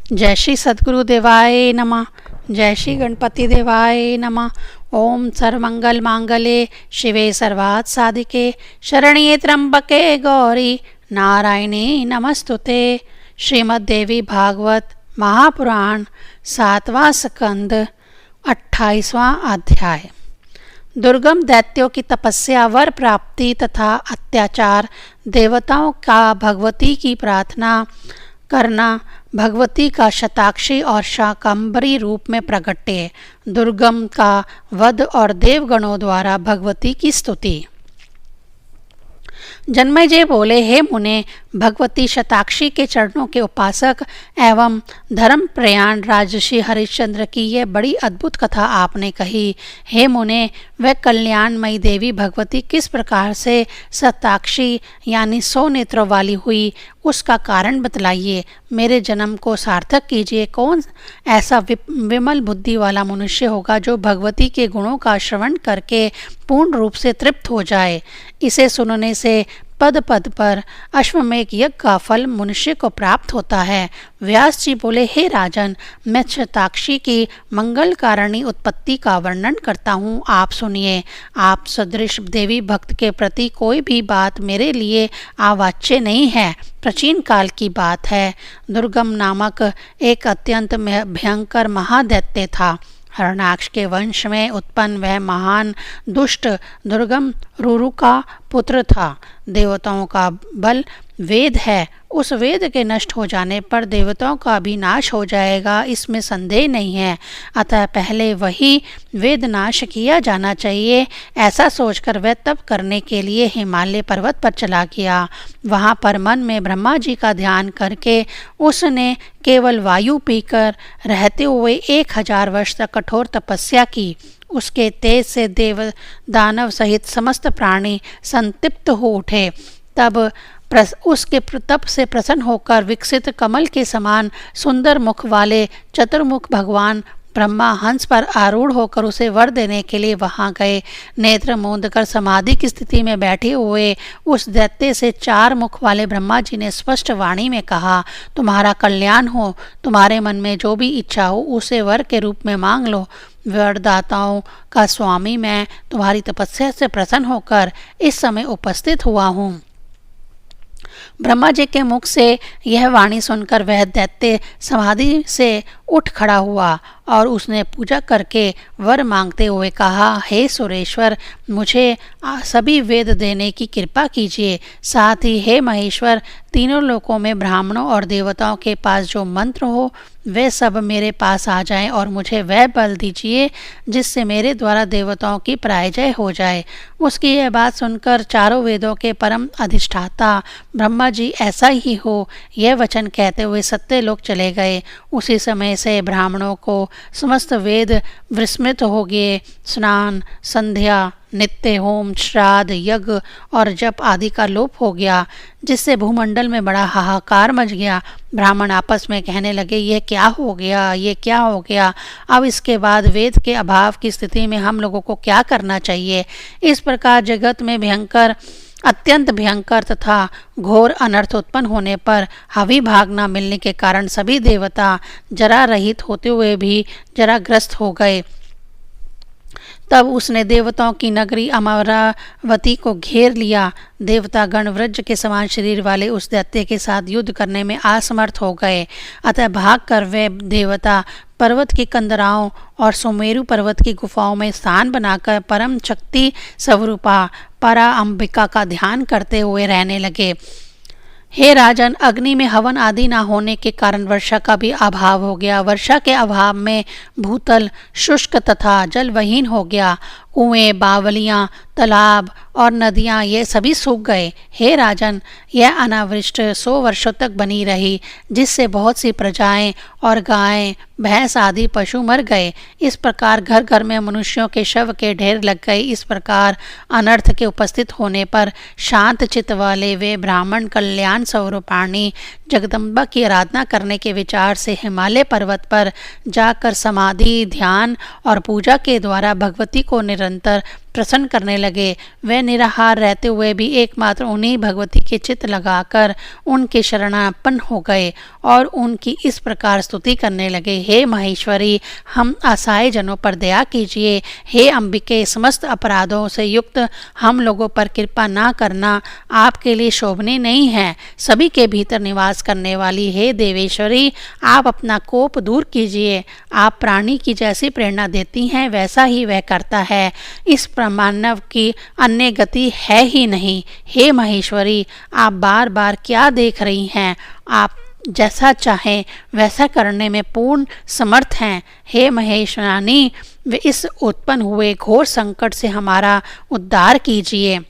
जय श्री सद्गुरु देवाय नमः। जय श्री गणपति देवाय नमः। ओम सर्वमंगल मांगल्ये शिवे सर्वार्थ साधिके शरण्ये त्र्यंबके गौरी नारायणी नमस्तुते। श्रीमद् देवी भागवत महापुराण 7वां स्कंद 28वां अध्याय। दुर्गम दैत्यों की तपस्या, वर प्राप्ति तथा अत्याचार, देवताओं का भगवती की प्रार्थना करना, भगवती का शताक्षी और शाकंभरी रूप में प्रगटे, दुर्गम का वध और देवगणों द्वारा भगवती की स्तुति। जन्मेजय बोले, हे मुने, भगवती शताक्षी के चरणों के उपासक एवं धर्म प्रयाण राजर्षि हरिश्चंद्र की यह बड़ी अद्भुत कथा आपने कही। हे मुने, वह कल्याणमयी देवी भगवती किस प्रकार से शताक्षी यानी 100 नेत्रों वाली हुई, उसका कारण बतलाइए। मेरे जन्म को सार्थक कीजिए। कौन ऐसा विमल बुद्धि वाला मनुष्य होगा जो भगवती के गुणों का श्रवण करके पूर्ण रूप से तृप्त हो जाए। इसे सुनने से पद पद पर अश्वमेध यज्ञ का फल मनुष्य को प्राप्त होता है। व्यास जी बोले, हे राजन, मैं शताक्षी की मंगलकारिणी उत्पत्ति का वर्णन करता हूँ, आप सुनिए। आप सदृश देवी भक्त के प्रति कोई भी बात मेरे लिए अवाच्य नहीं है। प्राचीन काल की बात है। दुर्गम नामक एक अत्यंत भयंकर महादैत्य था। हरणाक्ष के वंश में उत्पन्न वह महान दुष्ट दुर्गम रुरु का पुत्र था। देवताओं का बल वेद है। उस वेद के नष्ट हो जाने पर देवताओं का भी नाश हो जाएगा, इसमें संदेह नहीं है। अतः पहले वही वेद नाश किया जाना चाहिए। ऐसा सोचकर वह तप करने के लिए हिमालय पर्वत पर चला गया। वहाँ पर मन में ब्रह्मा जी का ध्यान करके उसने केवल वायु पीकर रहते हुए 1000 वर्ष तक कठोर तपस्या की। उसके तेज से देव दानव सहित समस्त प्राणी संतप्त हो उठे। तब उसके तप से प्रसन्न होकर विकसित कमल के समान सुंदर मुख वाले चतुर्मुख भगवान ब्रह्मा हंस पर आरूढ़ होकर उसे वर देने के लिए वहां गए। नेत्र मूंद कर समाधि की स्थिति में बैठे हुए उस दैत्य से 4 मुख वाले ब्रह्मा जी ने स्पष्ट वाणी में कहा, तुम्हारा कल्याण हो। तुम्हारे मन में जो भी इच्छा हो उसे वर के रूप में मांग लो। वरदाताओं का स्वामी मैं तुम्हारी तपस्या से प्रसन्न होकर इस समय उपस्थित हुआ हूँ। ब्रह्मा जी के मुख से यह वाणी सुनकर वह दैत्य समाधि से उठ खड़ा हुआ और उसने पूजा करके वर मांगते हुए कहा, हे सुरेश्वर, मुझे सभी वेद देने की कृपा कीजिए। साथ ही हे महेश्वर, तीनों लोकों में ब्राह्मणों और देवताओं के पास जो मंत्र हो वे सब मेरे पास आ जाएं और मुझे वह बल दीजिए जिससे मेरे द्वारा देवताओं की पराजय हो जाए। उसकी यह बात सुनकर चारों वेदों के परम अधिष्ठाता ब्रह्मा जी ऐसा ही हो यह वचन कहते हुए सत्यलोक चले गए। उसी समय से ब्राह्मणों को समस्त वेद विस्मृत हो गए। स्नान, संध्या, नित्य होम, श्राद्ध, यज्ञ और जप आदि का लोप हो गया, जिससे भूमंडल में बड़ा हाहाकार मच गया। ब्राह्मण आपस में कहने लगे, ये क्या हो गया, ये क्या हो गया। अब इसके बाद वेद के अभाव की स्थिति में हम लोगों को क्या करना चाहिए। इस प्रकार जगत में अत्यंत भयंकर तथा घोर अनर्थ उत्पन्न होने पर हवि भाग न मिलने के कारण सभी देवता जरा रहित होते हुए भी जराग्रस्त हो गए। तब उसने देवताओं की नगरी अमरावती को घेर लिया। देवता गण वज्र के समान शरीर वाले उस दैत्य के साथ युद्ध करने में असमर्थ हो गए। अतः भागकर वे देवता पर्वत की कंदराओं और सुमेरु पर्वत की गुफाओं में स्थान बनाकर परम शक्ति स्वरूपा परा अंबिका का ध्यान करते हुए रहने लगे। हे राजन, अग्नि में हवन आदि न होने के कारण वर्षा का भी अभाव हो गया। वर्षा के अभाव में भूतल शुष्क तथा जलविहीन हो गया। कुएं, बावलियाँ, तालाब और नदियाँ ये सभी सूख गए। हे राजन, यह अनावृष्ट 100 वर्षों तक बनी रही, जिससे बहुत सी प्रजाएं और गायें, भैंस आदि पशु मर गए। इस प्रकार घर घर में मनुष्यों के शव के ढेर लग गए। इस प्रकार अनर्थ के उपस्थित होने पर शांत चित्त वाले वे ब्राह्मण कल्याण स्वरूपाणी जगदम्बा की आराधना करने के विचार से हिमालय पर्वत पर जाकर समाधि, ध्यान और पूजा के द्वारा भगवती को निरंतर प्रसन्न करने लगे। वे निराहार रहते हुए भी एकमात्र उन्हीं भगवती के चित्त लगाकर उनके शरणापन्न हो गए और उनकी इस प्रकार स्तुति करने लगे। हे महेश्वरी, हम असहाय जनों पर दया कीजिए। हे अंबिके, समस्त अपराधों से युक्त हम लोगों पर कृपा ना करना आपके लिए शोभनीय नहीं है। सभी के भीतर निवास करने वाली हे देवेश्वरी, आप अपना कोप दूर कीजिए। आप प्राणी की जैसी प्रेरणा देती हैं वैसा ही वह करता है। इस मानव की अन्य गति है ही नहीं। हे महेश्वरी, आप बार बार क्या देख रही हैं? आप जैसा चाहें वैसा करने में पूर्ण समर्थ हैं। हे महेश्वरानी, वे इस उत्पन्न हुए घोर संकट से हमारा उद्धार कीजिए।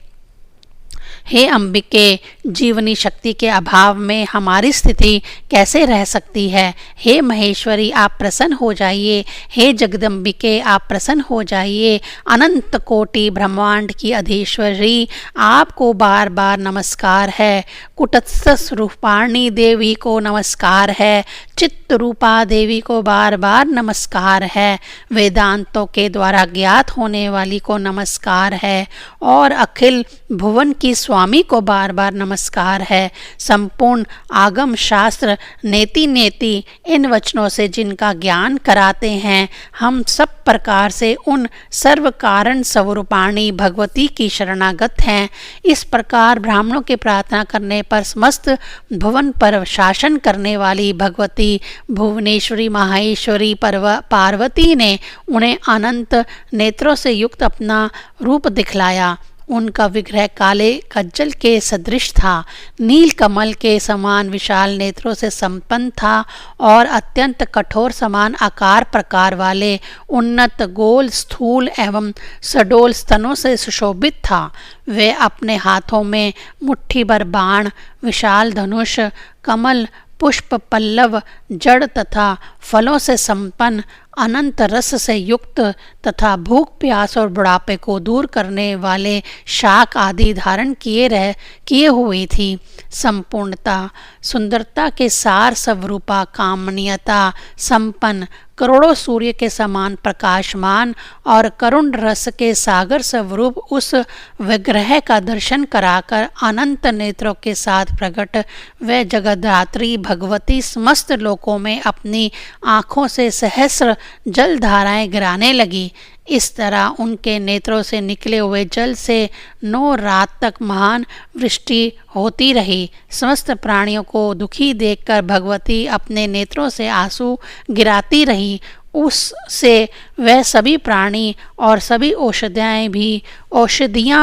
हे अंबिके, जीवनी शक्ति के अभाव में हमारी स्थिति कैसे रह सकती है? हे महेश्वरी, आप प्रसन्न हो जाइए। हे जगदम्बिके, आप प्रसन्न हो जाइए। अनंत कोटि ब्रह्मांड की अधीश्वरी, आपको बार बार नमस्कार है। कुटस्थ रूपाणी देवी को नमस्कार है। चित्त रूपा देवी को बार बार नमस्कार है। वेदांतों के द्वारा ज्ञात होने वाली को नमस्कार है और अखिल भुवन की स्वामी को बार बार नमस्कार है। संपूर्ण आगम शास्त्र नेति नेति इन वचनों से जिनका ज्ञान कराते हैं, हम सब प्रकार से उन सर्व कारण स्वरूपाणी भगवती की शरणागत हैं। इस प्रकार ब्राह्मणों की प्रार्थना करने पर समस्त भुवन पर शासन करने वाली भगवती भुवनेश्वरी माहेश्वरी पार्वती ने उन्हें अनंत नेत्रों से युक्त अपना रूप दिखलाया। उनका विग्रह काले कज्जल के सदृश था, नील कमल के समान विशाल नेत्रों से संपन्न था और अत्यंत कठोर समान आकार प्रकार वाले उन्नत गोल स्थूल एवं सडोल स्तनों से सुशोभित था। वे अपने हाथों में मुट्ठी भर बाण, विशाल धनुष, कमल, पुष्प, पल्लव, जड़ तथा फलों से संपन्न, अनंत रस से युक्त तथा भूख प्यास और बुढ़ापे को दूर करने वाले शाक आदि धारण किए हुई थी। संपूर्णता, सुंदरता के सार स्वरूपा, कामनीयता संपन्न, करोड़ों सूर्य के समान प्रकाशमान और करुण रस के सागर स्वरूप उस विग्रह का दर्शन कराकर अनंत नेत्रों के साथ प्रकट व जगद्धात्री भगवती समस्त लोकों में अपनी आँखों से सहस्र जल धाराएं गिराने लगी। इस तरह उनके नेत्रों से निकले हुए जल से 9 रात तक महान वृष्टि होती रही। समस्त प्राणियों को दुखी देखकर भगवती अपने नेत्रों से आंसू गिराती रही। उससे वह सभी प्राणी और सभी औषधियाँ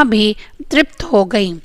भी तृप्त हो गईं।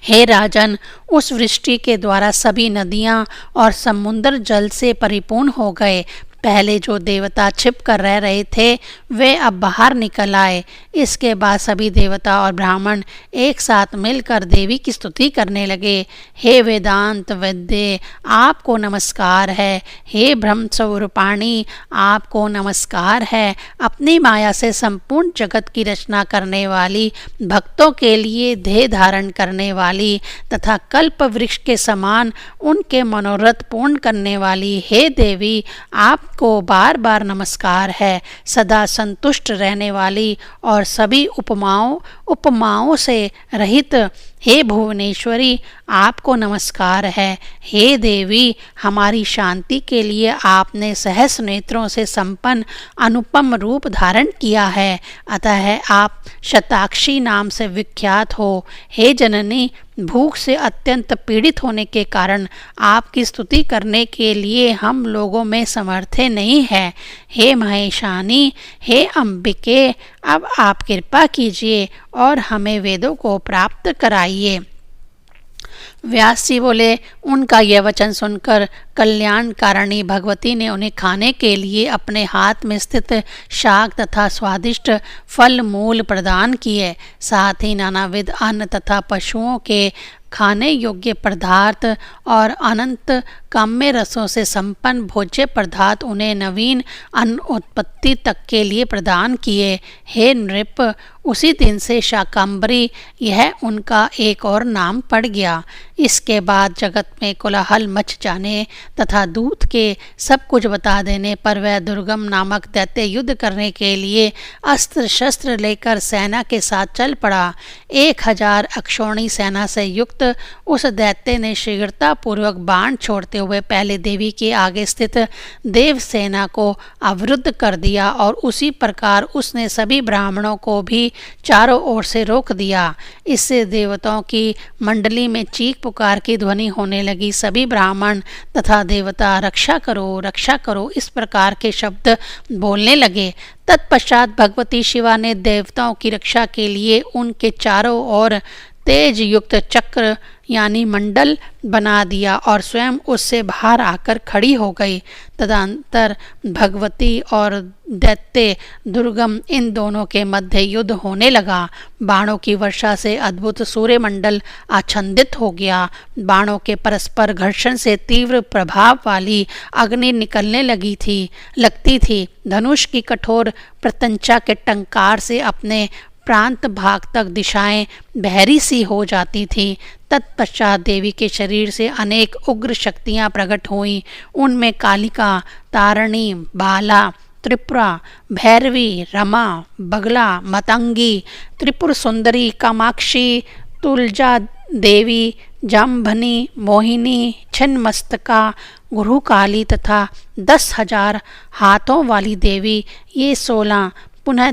हे राजन, उस वृष्टि के द्वारा सभी नदियाँ और समुद्र जल से परिपूर्ण हो गए। पहले जो देवता छिप कर रह रहे थे वे अब बाहर निकल आए। इसके बाद सभी देवता और ब्राह्मण एक साथ मिलकर देवी की स्तुति करने लगे। हे वेदांत वैद्य, आपको नमस्कार है। हे ब्रह्म स्वरूपाणी, आपको नमस्कार है। अपनी माया से संपूर्ण जगत की रचना करने वाली, भक्तों के लिए ध्येय धारण करने वाली तथा कल्प वृक्ष के समान उनके मनोरथ पूर्ण करने वाली हे देवी, आप को बार बार नमस्कार है। सदा संतुष्ट रहने वाली और सभी उपमाओं से रहित हे भुवनेश्वरी, आपको नमस्कार है। हे देवी, हमारी शांति के लिए आपने सहस्र नेत्रों से संपन्न अनुपम रूप धारण किया है, अतः आप शताक्षी नाम से विख्यात हो। हे जननी, भूख से अत्यंत पीड़ित होने के कारण आपकी स्तुति करने के लिए हम लोगों में समर्थ नहीं है। हे महेशानी, हे अंबिके, अब आप कृपा कीजिए और हमें वेदों को प्राप्त कराइए। व्यास जी बोले, उनका यह वचन सुनकर कल्याणकारिणी भगवती ने उन्हें खाने के लिए अपने हाथ में स्थित शाक तथा स्वादिष्ट फल मूल प्रदान किए। साथ ही नानाविध अन्न तथा पशुओं के खाने योग्य पदार्थ और अनंत काम्य रसों से संपन्न भोज्य पदार्थ उन्हें नवीन अन्न उत्पत्ति तक के लिए प्रदान किए। हे नृप, उसी दिन से शाकंभरी यह उनका एक और नाम पड़ गया। इसके बाद जगत में कोलाहल मच जाने तथा दूत के सब कुछ बता देने पर वह दुर्गम नामक दैत्य युद्ध करने के लिए अस्त्र शस्त्र लेकर सेना के साथ चल पड़ा। 1000 अक्षौणी सेना से युक्त उस दैत्य ने शीघ्रता पूर्वक बाण छोड़ते हुए पहले देवी के आगे स्थित देव सेना को अवरुद्ध कर दिया और उसी प्रकार उसने सभी ब्राह्मणों को भी चारों ओर से रोक दिया। इससे देवताओं की मंडली में चीख पुकार की ध्वनि होने लगी। सभी ब्राह्मण तथा देवता रक्षा करो इस प्रकार के शब्द बोलने लगे। तत्पश्चात भगवती शिवा ने देवताओं की रक्षा के लिए उनके चारों ओर तेज युक्त चक्र यानी मंडल बना दिया और स्वयं उससे बाहर आकर खड़ी हो गई। तदंतर भगवती और दैत्य दुर्गम इन दोनों के मध्य युद्ध होने लगा। बाणों की वर्षा से अद्भुत सूर्यमंडल आच्छादित हो गया। बाणों के परस्पर घर्षण से तीव्र प्रभाव वाली अग्नि निकलने लगती थी। धनुष की कठोर प्रत्यंचा के टंकार से अपने प्रांत भाग तक दिशाएं बहरी सी हो जाती थी। तत्पश्चात देवी के शरीर से अनेक उग्र शक्तियां प्रकट हुईं। उनमें कालिका, तारिणी, बाला, त्रिपुरा, भैरवी, रमा, बगला, मतंगी, त्रिपुर सुंदरी, कामाक्षी, तुलजा देवी, जाम्भनी, मोहिनी, छिन्नमस्तका, गुरुकाली तथा 10,000 हाथों वाली देवी, ये 16 पुनः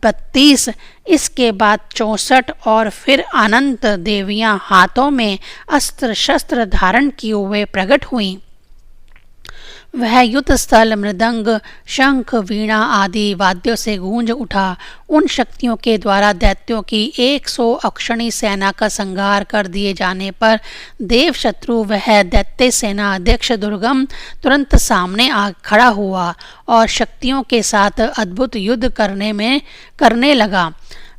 32, इसके बाद 64 और फिर अनंत देवियां हाथों में अस्त्र शस्त्र धारण किए हुए प्रकट हुईं। वह युद्ध स्थल मृदंग, शंख, वीणा आदि वाद्यों से गूंज उठा। उन शक्तियों के द्वारा दैत्यों की 100 अक्षौणी सेना का संहार कर दिए जाने पर देव शत्रु वह दैत्य सेना अध्यक्ष दुर्गम तुरंत सामने आ खड़ा हुआ और शक्तियों के साथ अद्भुत युद्ध करने लगा।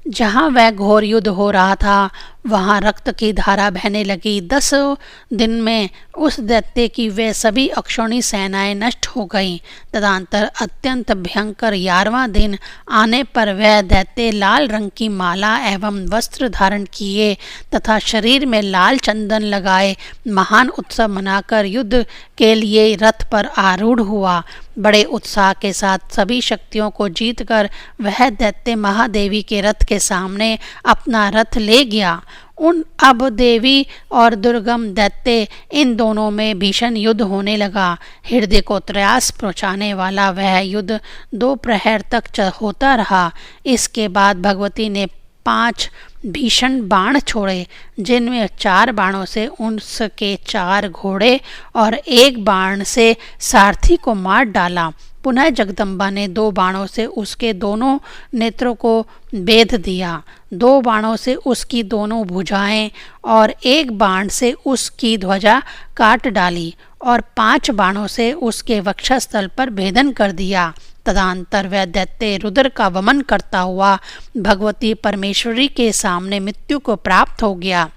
जहाँ वह घोर युद्ध हो रहा था वहाँ रक्त की धारा बहने लगी। 10 दिन में उस दैत्य की वे सभी अक्षौणी सेनाएं नष्ट हो गईं। तदंतर अत्यंत भयंकर 11वां दिन आने पर वह दैत्य लाल रंग की माला एवं वस्त्र धारण किए तथा शरीर में लाल चंदन लगाए महान उत्सव मनाकर युद्ध के लिए रथ पर आरूढ़ हुआ। बड़े उत्साह के साथ सभी शक्तियों को जीतकर वह दैत्य महादेवी के रथ के सामने अपना रथ ले गया। अब देवी और दुर्गम दैत्य इन दोनों में भीषण युद्ध होने लगा। हृदय को त्रयास पहुँचाने वाला वह युद्ध 2 प्रहर तक होता रहा। इसके बाद भगवती ने 5 भीषण बाण छोड़े, जिनमें 4 बाणों से उसके 4 घोड़े और 1 बाण से सारथी को मार डाला। पुनः जगदम्बा ने 2 बाणों से उसके दोनों नेत्रों को भेद दिया, 2 बाणों से उसकी दोनों भुजाएं और 1 बाण से उसकी ध्वजा काट डाली और 5 बाणों से उसके वक्षस्थल पर भेदन कर दिया। तदंतर वह दैत्य रुद्र का वमन करता हुआ भगवती परमेश्वरी के सामने मृत्यु को प्राप्त हो गया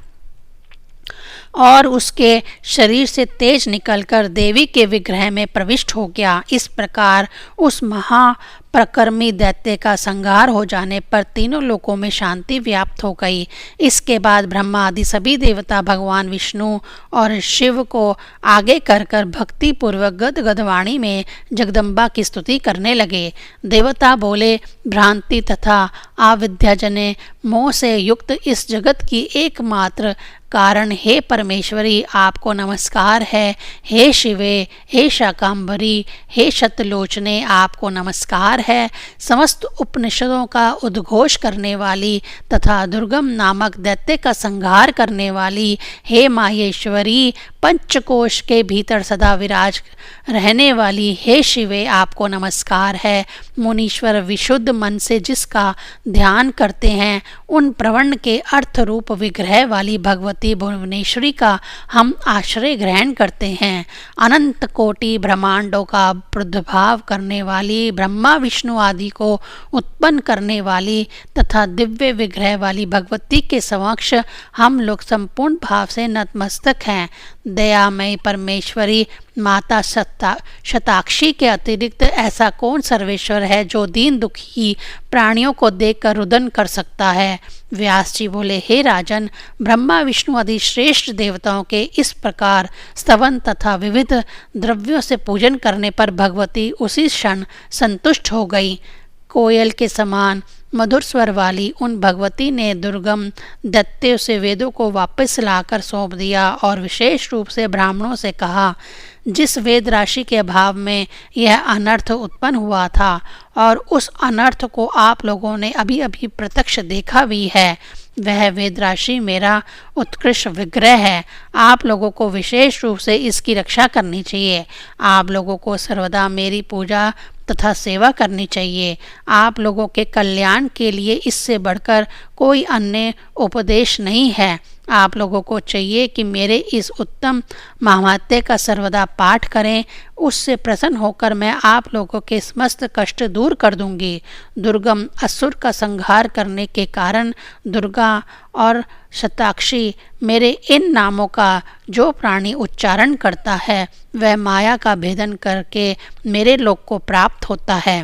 और उसके शरीर से तेज निकलकर देवी के विग्रह में प्रविष्ट हो गया। इस प्रकार उस महाप्रकर्मी दैत्य का संहार हो जाने पर तीनों लोकों में शांति व्याप्त हो गई। इसके बाद ब्रह्मा आदि सभी देवता भगवान विष्णु और शिव को आगे कर भक्ति पूर्वक गदगद वाणी में जगदम्बा की स्तुति करने लगे। देवता बोले, भ्रांति तथा अविद्याजन्य मोह से युक्त इस जगत की एकमात्र कारण हे परमेश्वरी आपको नमस्कार है। हे शिवे, हे शाकंभरी, हे शतलोचने आपको नमस्कार है। समस्त उपनिषदों का उद्घोष करने वाली तथा दुर्गम नामक दैत्य का संहार करने वाली हे माहेश्वरी, पंचकोश के भीतर सदा विराज रहने वाली हे शिवे, आपको नमस्कार है। मुनीश्वर विशुद्ध मन से जिसका ध्यान करते हैं, उन प्रवर्ण के अर्थ रूप विग्रह वाली भगवती भुवनेश्वरी का हम आश्रय ग्रहण करते हैं। अनंत कोटि ब्रह्मांडों का प्रादुर्भाव करने वाली, ब्रह्मा विष्णु आदि को उत्पन्न करने वाली तथा दिव्य विग्रह वाली भगवती के समक्ष हम लोग संपूर्ण भाव से नतमस्तक हैं। दयामयी परमेश्वरी माता शताक्षी के अतिरिक्त ऐसा कौन सर्वेश्वर है जो दीन दुखी प्राणियों को देखकर रुदन कर सकता है। व्यास जी बोले, हे राजन, ब्रह्मा विष्णु आदि श्रेष्ठ देवताओं के इस प्रकार स्तवन तथा विविध द्रव्यों से पूजन करने पर भगवती उसी क्षण संतुष्ट हो गई। कोयल के समान मधुर स्वर वाली उन भगवती ने दुर्गम दैत्यों से वेदों को वापस लाकर सौंप दिया और विशेष रूप से ब्राह्मणों से कहा, जिस वेद राशि के अभाव में यह अनर्थ उत्पन्न हुआ था और उस अनर्थ को आप लोगों ने अभी अभी प्रत्यक्ष देखा भी है, वह वेद राशि मेरा उत्कृष्ट विग्रह है। आप लोगों को विशेष रूप से इसकी रक्षा करनी चाहिए। आप लोगों को सर्वदा मेरी पूजा तथा सेवा करनी चाहिए। आप लोगों के कल्याण के लिए इससे बढ़कर कोई अन्य उपदेश नहीं है। आप लोगों को चाहिए कि मेरे इस उत्तम महात्म्य का सर्वदा पाठ करें। उससे प्रसन्न होकर मैं आप लोगों के समस्त कष्ट दूर कर दूंगी। दुर्गम असुर का संहार करने के कारण दुर्गा और शताक्षी, मेरे इन नामों का जो प्राणी उच्चारण करता है वह माया का भेदन करके मेरे लोक को प्राप्त होता है।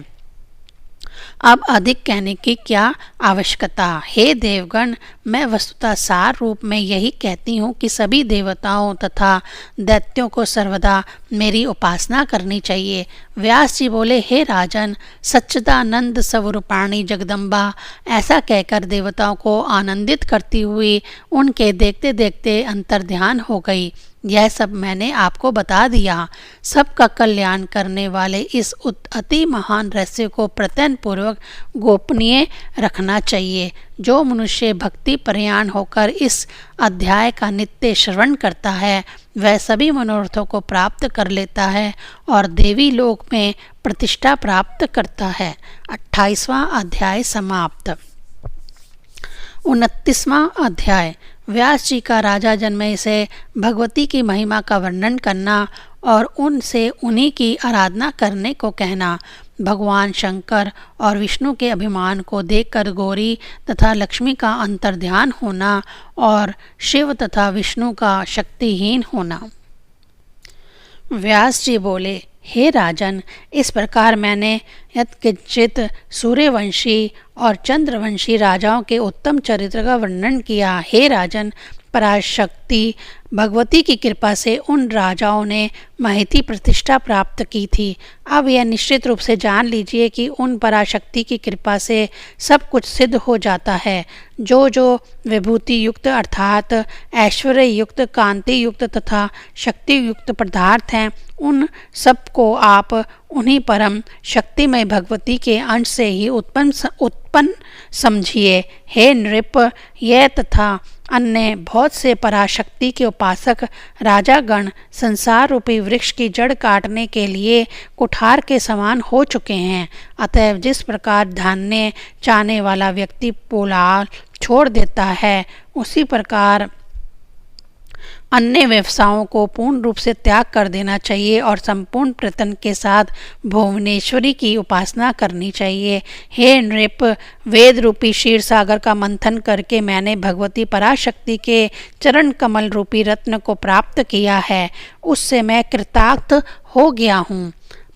अब अधिक कहने की क्या आवश्यकता। हे देवगण, मैं वस्तुतः सार रूप में यही कहती हूँ कि सभी देवताओं तथा दैत्यों को सर्वदा मेरी उपासना करनी चाहिए। व्यास जी बोले, हे राजन, सच्चिदानंद स्वरूपाणी जगदम्बा ऐसा कहकर देवताओं को आनंदित करती हुई उनके देखते देखते अंतर्ध्यान हो गई। यह सब मैंने आपको बता दिया। सबका कल्याण करने वाले इस अति महान रहस्य को प्रत्ययन पूर्वक गोपनीय रखना चाहिए। जो मनुष्य भक्ति प्रयाण होकर इस अध्याय का नित्य श्रवण करता है वह सभी मनोरथों को प्राप्त कर लेता है और देवी लोक में प्रतिष्ठा प्राप्त करता है। 28वां अध्याय समाप्त। 29वां अध्याय। व्यास जी का राजा जनमेजय से भगवती की महिमा का वर्णन करना और उनसे उन्हीं की आराधना करने को कहना। भगवान शंकर और विष्णु के अभिमान को देखकर गौरी तथा लक्ष्मी का अंतर्ध्यान होना और शिव तथा विष्णु का शक्तिहीन होना। व्यास जी बोले, हे राजन, इस प्रकार मैंने यत्किंचित सूर्यवंशी और चंद्रवंशी राजाओं के उत्तम चरित्र का वर्णन किया। हे राजन, पराशक्ति भगवती की कृपा से उन राजाओं ने महती प्रतिष्ठा प्राप्त की थी। अब यह निश्चित रूप से जान लीजिए कि उन पराशक्ति की कृपा से सब कुछ सिद्ध हो जाता है। जो जो विभूति युक्त अर्थात ऐश्वर्य युक्त, कांति युक्त तथा शक्ति युक्त पदार्थ हैं, उन सब को आप उन्हीं परम शक्तिमय भगवती के अंश से ही उत्पन्न समझिए। हे नृप, यह तथा अन्य बहुत से पराशक्ति के उपासक राजागण संसार रूपी वृक्ष की जड़ काटने के लिए कुठार के समान हो चुके हैं। अतएव जिस प्रकार धान्य चाहने वाला व्यक्ति पोलाल छोड़ देता है, उसी प्रकार अन्य व्यवसायों को पूर्ण रूप से त्याग कर देना चाहिए और संपूर्ण प्रयत्न के साथ भुवनेश्वरी की उपासना करनी चाहिए। हे नृप, वेद रूपी क्षीर सागर का मंथन करके मैंने भगवती पराशक्ति के चरण कमल रूपी रत्न को प्राप्त किया है। उससे मैं कृतार्थ हो गया हूँ।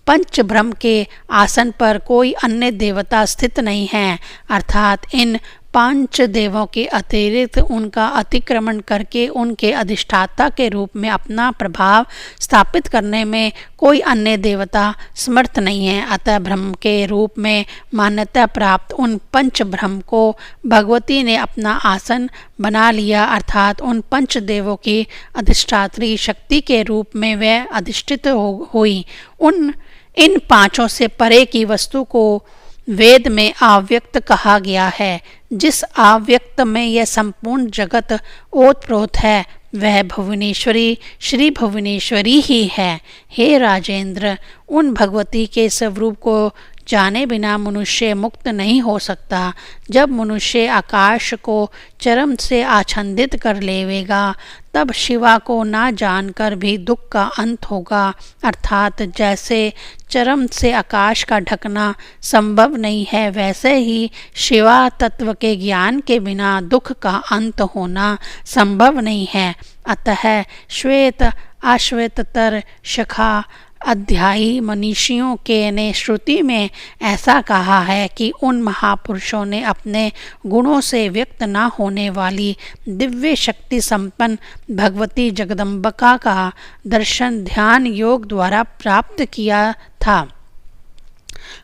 पंच ब्रह्म के आसन पर कोई अन्य देवता स्थित नहीं है, अर्थात इन पांच देवों के अतिरिक्त उनका अतिक्रमण करके उनके अधिष्ठाता के रूप में अपना प्रभाव स्थापित करने में कोई अन्य देवता समर्थ नहीं है। अतः ब्रह्म के रूप में मान्यता प्राप्त उन पंच ब्रह्म को भगवती ने अपना आसन बना लिया, अर्थात उन पंच देवों की अधिष्ठात्री शक्ति के रूप में वे अधिष्ठित हुई। इन पांचों से परे की वस्तु को वेद में अव्यक्त कहा गया है। जिस अव्यक्त में यह संपूर्ण जगत ओतप्रोत है वह भुवनेश्वरी श्री भुवनेश्वरी ही है। हे राजेंद्र, उन भगवती के स्वरूप को जाने बिना मनुष्य मुक्त नहीं हो सकता। जब मनुष्य आकाश को चरम से आच्छादित कर लेवेगा, तब शिवा को ना जानकर भी दुख का अंत होगा। अर्थात जैसे चरम से आकाश का ढकना संभव नहीं है, वैसे ही शिवा तत्व के ज्ञान के बिना दुख का अंत होना संभव नहीं है। अतः श्वेत अश्वेतर शखा अध्यायी मनीषियों के ने श्रुति में ऐसा कहा है कि उन महापुरुषों ने अपने गुणों से व्यक्त न होने वाली दिव्य शक्ति संपन्न भगवती जगदम्बिका का दर्शन ध्यान योग द्वारा प्राप्त किया था।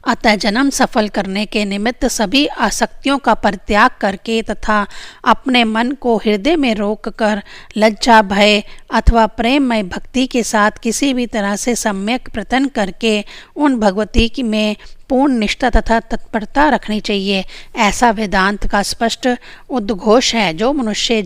अतः जन्म सफल करने के निमित्त सभी आसक्तियों का परित्याग करके तथा अपने मन को हृदय में रोक कर लज्जा भय अथवा प्रेममय भक्ति के साथ किसी भी तरह से सम्यक प्रयत्न करके उन भगवती में पूर्ण निष्ठा तथा तत्परता रखनी चाहिए। ऐसा वेदांत का स्पष्ट उद्घोष है। जो मनुष्य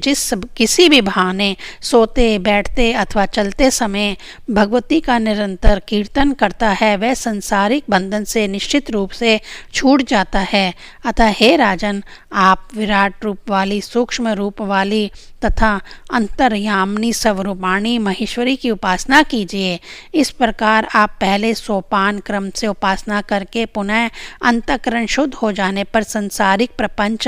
किसी भी बहाने सोते बैठते अथवा चलते समय भगवती का निरंतर कीर्तन करता है, वह सांसारिक बंधन से निश्चित रूप से छूट जाता है। अतः हे राजन, आप विराट रूप वाली, सूक्ष्म रूप वाली तथा अंतर्यामिनी स्वरूपाणी महेश्वरी की उपासना कीजिए। इस प्रकार आप पहले सोपान क्रम से उपासना करके पुनः अंतःकरण शुद्ध हो जाने पर संसारिक प्रपंच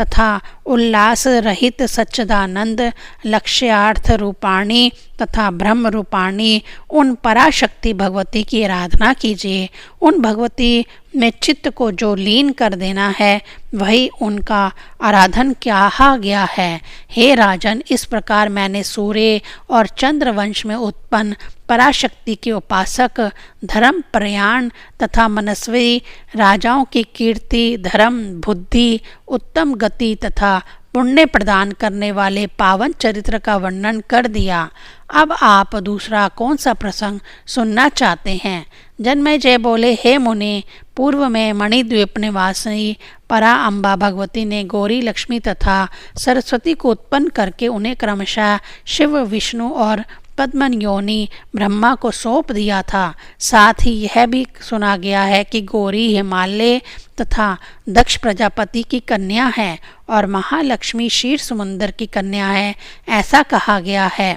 तथा उल्लास रहित सच्चिदानंद लक्ष्यार्थ रूपाणी तथा ब्रह्म रूपाणी उन पराशक्ति भगवती की आराधना कीजिए। उन भगवती में चित्त को जो लीन कर देना है, वही उनका आराधन कहा गया है। हे राजन, इस प्रकार मैंने सूर्य और चंद्र वंश में उत्पन्न पराशक्ति के उपासक धर्म प्रयाण तथा मनस्वी राजाओं की कीर्ति, धर्म, बुद्धि, उत्तम गति तथा पुण्य प्रदान करने वाले पावन चरित्र का वर्णन कर दिया। अब आप दूसरा कौन सा प्रसंग सुनना चाहते हैं? जन्मेजय बोले, हे मुनि, पूर्व में मणिद्वीप निवासी परा अम्बा भगवती ने गौरी, लक्ष्मी तथा सरस्वती को उत्पन्न करके उन्हें क्रमशः शिव, विष्णु और पद्मन योनि ब्रह्मा को सौंप दिया था। साथ ही यह भी सुना गया है कि गौरी हिमालय तथा दक्ष प्रजापति की कन्या है और महालक्ष्मी क्षीर समुद्र की कन्या है, ऐसा कहा गया है।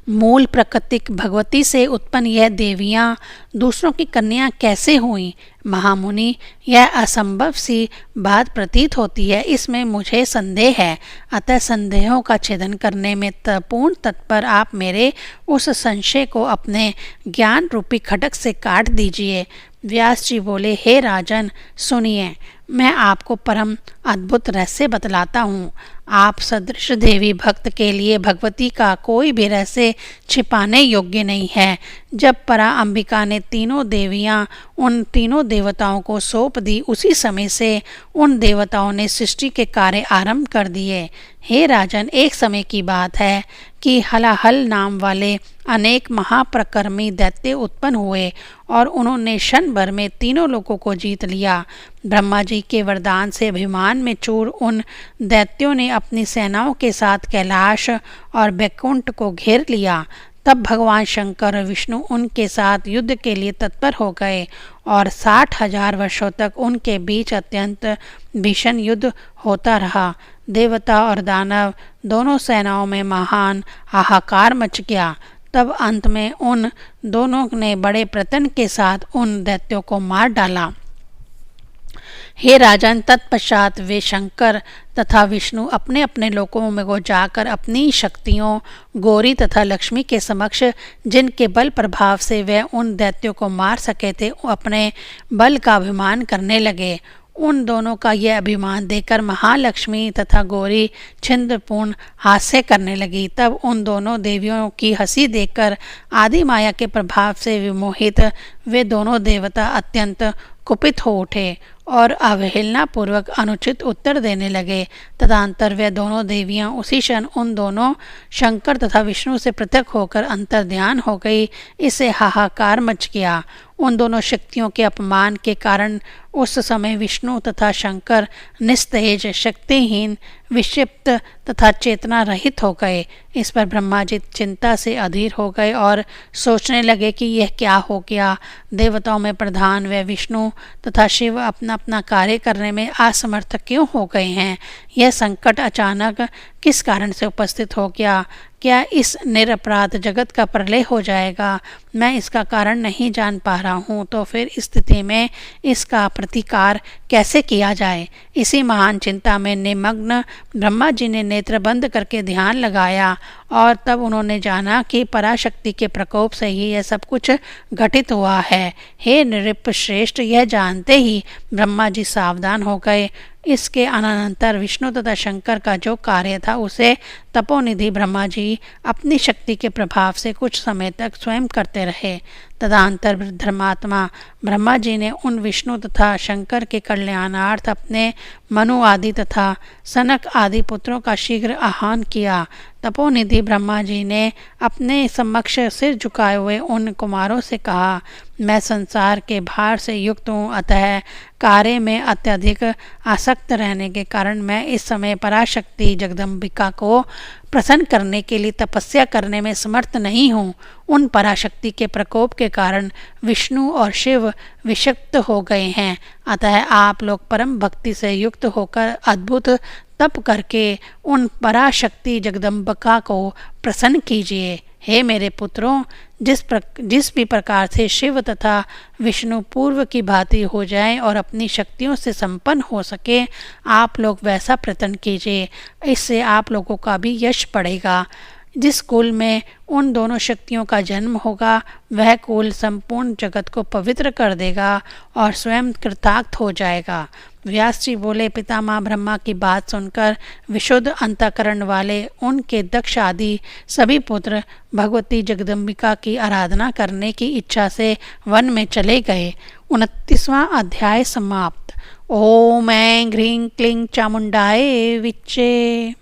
मूल प्राकृतिक भगवती से उत्पन्न यह देवियां दूसरों की कन्या कैसे हुईं? महामुनि, यह असंभव सी बात प्रतीत होती है, इसमें मुझे संदेह है। अतः संदेहों का छेदन करने में पूर्ण तत्पर आप मेरे उस संशय को अपने ज्ञान रूपी खड्ग से काट दीजिए। व्यास जी बोले, हे राजन, सुनिए, मैं आपको परम अद्भुत रहस्य बतलाता हूँ। आप सदृश देवी भक्त के लिए भगवती का कोई भी रहस्य छिपाने योग्य नहीं है। जब परा अंबिका ने तीनों देवियाँ उन तीनों देवताओं को सौंप दी, उसी समय से उन देवताओं ने सृष्टि के कार्य आरंभ कर दिए। हे राजन, एक समय की बात है कि हलाहल नाम वाले अनेक महाप्रकर्मी दैत्य उत्पन्न हुए और उन्होंने क्षण भर में तीनों लोगों को जीत लिया। ब्रह्मा जी के वरदान से अभिमान में चूर उन दैत्यों ने अपनी सेनाओं के साथ कैलाश और बैकुंठ को घेर लिया। तब भगवान शंकर और विष्णु उनके साथ युद्ध के लिए तत्पर हो गए और 60,000 वर्षों तक उनके बीच अत्यंत भीषण युद्ध होता रहा। देवता और दानव दोनों सेनाओं में महान हाहाकार मच गया। तब अंत में उन दोनों ने बड़े प्रयत्न के साथ उन दैत्यों को मार डाला। हे राजन, तत्पश्चात वे शंकर तथा विष्णु अपने अपने लोकों में को जाकर अपनी शक्तियों गौरी तथा लक्ष्मी के समक्ष, जिनके बल प्रभाव से वे उन दैत्यों को मार सके थे, अपने बल का अभिमान करने लगे। उन दोनों का यह अभिमान देखकर महालक्ष्मी तथा गौरी छिंदपूर्ण हास्य करने लगी। तब उन दोनों देवियों की हंसी देखकर आदि माया के प्रभाव से विमोहित वे दोनों देवता अत्यंत कुपित हो उठे और अवहेलना पूर्वक अनुचित उत्तर देने लगे। तदंतर वे दोनों देवियां उसी क्षण उन दोनों शंकर तथा विष्णु से पृथक होकर अंतर्ध्यान हो गई। इससे हाहाकार मच गया। उन दोनों शक्तियों के अपमान के कारण उस समय विष्णु तथा शंकर निस्तेज, शक्तिहीन, विक्षिप्त तथा चेतना रहित हो गए। इस पर ब्रह्मा जी चिंता से अधीर हो गए और सोचने लगे कि यह क्या हो गया। देवताओं में प्रधान व विष्णु तथा शिव अपना अपना कार्य करने में असमर्थ क्यों हो गए हैं? यह संकट अचानक किस कारण से उपस्थित हो गया? क्या इस निरपराध जगत का प्रलय हो जाएगा? मैं इसका कारण नहीं जान पा रहा हूँ। तो फिर इस स्थिति में इसका प्रतिकार कैसे किया जाए? इसी महान चिंता में निमग्न ब्रह्मा जी ने नेत्र बंद करके ध्यान लगाया और तब उन्होंने जाना कि पराशक्ति के प्रकोप से ही यह सब कुछ घटित हुआ है। हे नृप श्रेष्ठ, यह जानते ही ब्रह्मा जी सावधान हो गए। इसके अनंतर विष्णु तथा शंकर का जो कार्य था उसे तपोनिधि ब्रह्मा जी अपनी शक्ति के प्रभाव से कुछ समय तक स्वयं करते रहे। तदंतर धर्मात्मा ब्रह्मा जी ने उन विष्णु तथा शंकर के कल्याणार्थ अपने मनु आदि तथा सनक आदि पुत्रों का शीघ्र आह्वान किया। तपोनिधि ब्रह्मा जी ने अपने समक्ष सिर झुकाए हुए उन कुमारों से कहा, मैं संसार के भार से युक्त हूँ, अतः कार्य में अत्यधिक आसक्त रहने के कारण मैं इस समय पराशक्ति जगदम्बिका को प्रसन्न करने के लिए तपस्या करने में समर्थ नहीं हूँ। उन पराशक्ति के प्रकोप के कारण विष्णु और शिव विषक्त हो गए हैं। अतः आप लोग परम भक्ति से युक्त होकर अद्भुत तप करके उन पराशक्ति जगदम्बिका को प्रसन्न कीजिए। हे मेरे पुत्रों, जिस भी प्रकार से शिव तथा विष्णु पूर्व की भांति हो जाएं और अपनी शक्तियों से संपन्न हो सके, आप लोग वैसा प्रयत्न कीजिए। इससे आप लोगों का भी यश बढ़ेगा। जिस कुल में उन दोनों शक्तियों का जन्म होगा वह कुल संपूर्ण जगत को पवित्र कर देगा और स्वयं कृतार्थ हो जाएगा। व्यास जी बोले, पितामह ब्रह्मा की बात सुनकर विशुद्ध अंतःकरण वाले उनके दक्ष आदि सभी पुत्र भगवती जगदम्बिका की आराधना करने की इच्छा से वन में चले गए। 29वां अध्याय समाप्त। ओम ऐं ह्रीं क्लीं चामुंडाय विच्चे।